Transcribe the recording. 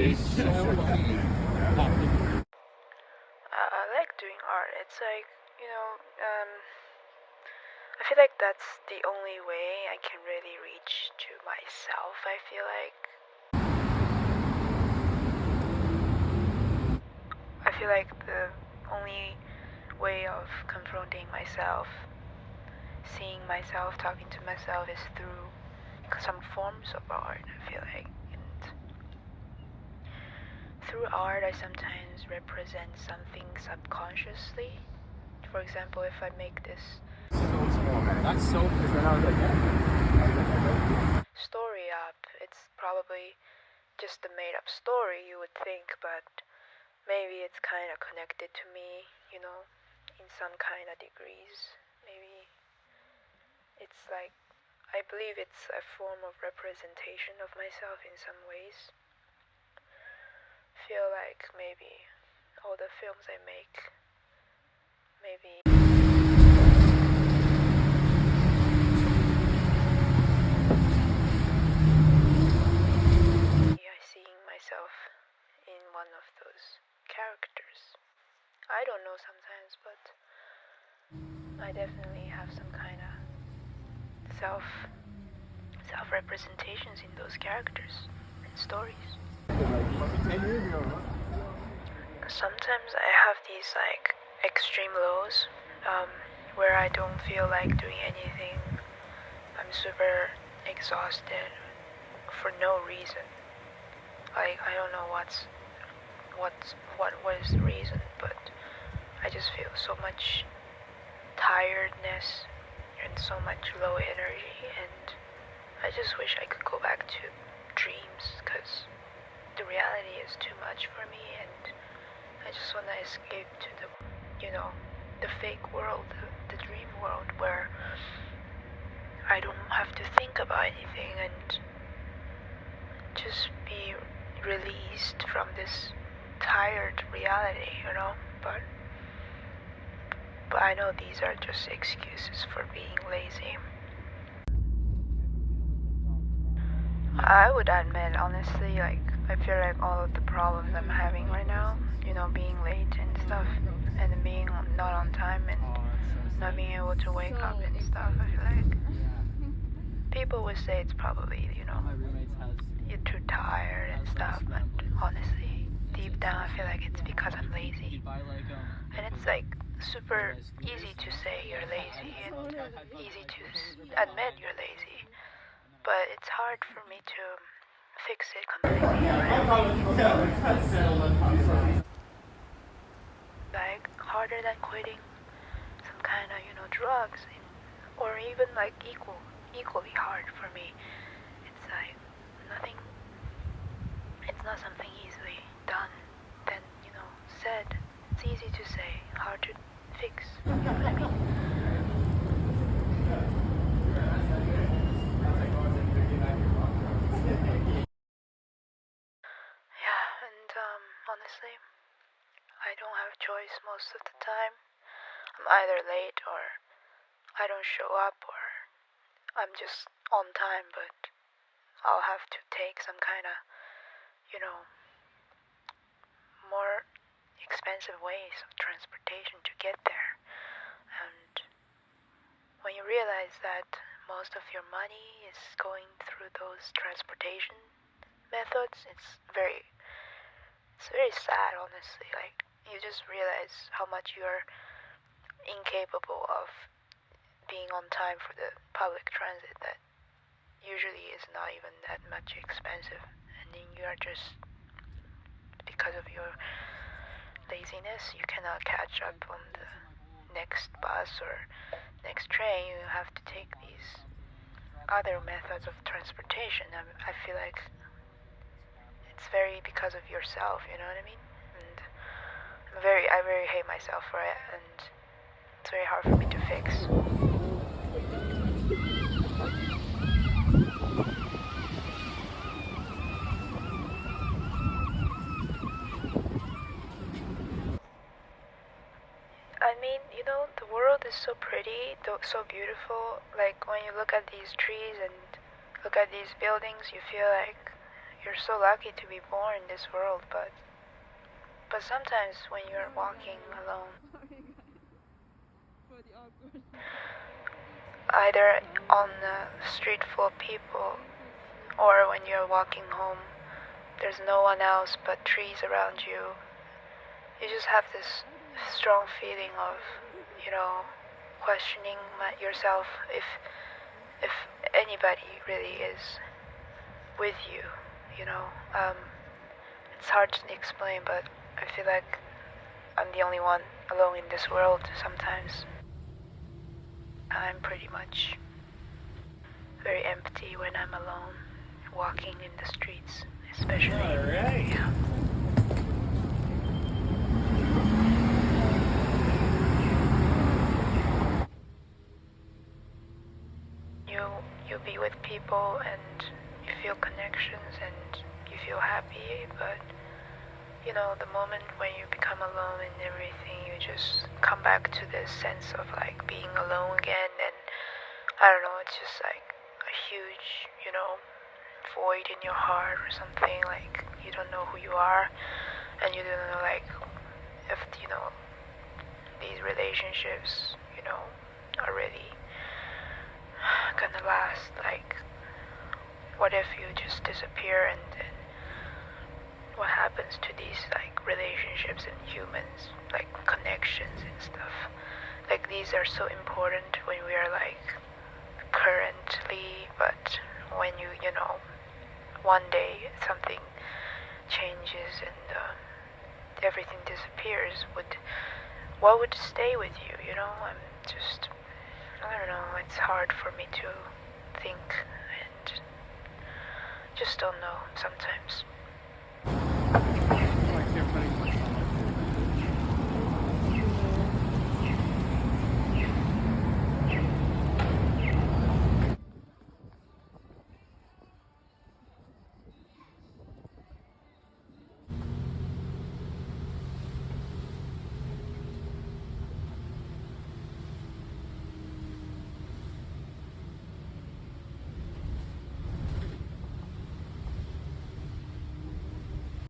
I like doing art. It's like, I feel like that's the only way I can really reach to myself. I feel like the only way of confronting myself, seeing myself, talking to myself is through some forms of art, I feel like. And through art, I sometimes represent something subconsciously. For example, if I make this story up, it's probably just a made up story, you would think, but maybe it's kind of connected to me, in some kind of degrees. Maybe it's like, I believe it's a form of representation of myself in some ways. Feel like maybe all the films I make, maybe I seeing myself in one of those characters. I don't know sometimes, but I definitely have some kind of self representations in those characters and stories. Sometimes I have these like extreme lows, where I don't feel like doing anything. I'm super exhausted for no reason. Like I don't know what was the reason, but I just feel so much tiredness and so much low energy, and I just wish I could go back to dreams, because the reality is too much for me, and I just want to escape to the fake world, the dream world, where I don't have to think about anything and just be released from this tired reality, But I know these are just excuses for being lazy. I would admit, honestly, like, I feel like all of the problems I'm having right now, being late and stuff, and being not on time and not being able to wake up and stuff, I feel like people would say it's probably, you're too tired and stuff, but honestly, deep down, I feel like it's because I'm lazy. And it's like super easy to say you're lazy and easy to admit you're lazy, but it's hard for me to fix it completely. Like harder than quitting some kind of drugs, or even like equally hard for me. It's like nothing. It's not something easily done. Then said. It's easy to say, hard to fix. You know what I mean? Yeah, and honestly, I don't have a choice most of the time. I'm either late or I don't show up, or I'm just on time, but I'll have to take some kind of, more expensive ways of transportation to get there. And when you realize that most of your money is going through those transportation methods, it's very sad, honestly. Like, you just realize how much you're incapable of being on time for the public transit that usually is not even that much expensive, and then you are just, because of your laziness, you cannot catch up on the next bus or next train. You have to take these other methods of transportation. I feel like it's very because of yourself, you know what I mean? And I very hate myself for it, and it's very hard for me to fix. I mean, the world is so pretty, so beautiful. Like when you look at these trees and look at these buildings, you feel like you're so lucky to be born in this world, but sometimes when you're walking alone, either on the street full of people or when you're walking home, there's no one else but trees around you. You just have this strong feeling of, questioning yourself if anybody really is with you. It's hard to explain, but I feel like I'm the only one alone in this world sometimes. I'm pretty much very empty when I'm alone, walking in the streets, especially. All right. Yeah. You be with people and you feel connections and you feel happy, but the moment when you become alone and everything, you just come back to this sense of like being alone again, and I don't know, it's just like a huge, void in your heart or something, like you don't know who you are, and you don't know like if, these relationships, are really gonna last, like what if you just disappear and then what happens to these like relationships and humans, like connections and stuff. Like these are so important when we are like currently, but when one day something changes and everything disappears, what would stay with you? I don't know, it's hard for me to think and just don't know sometimes.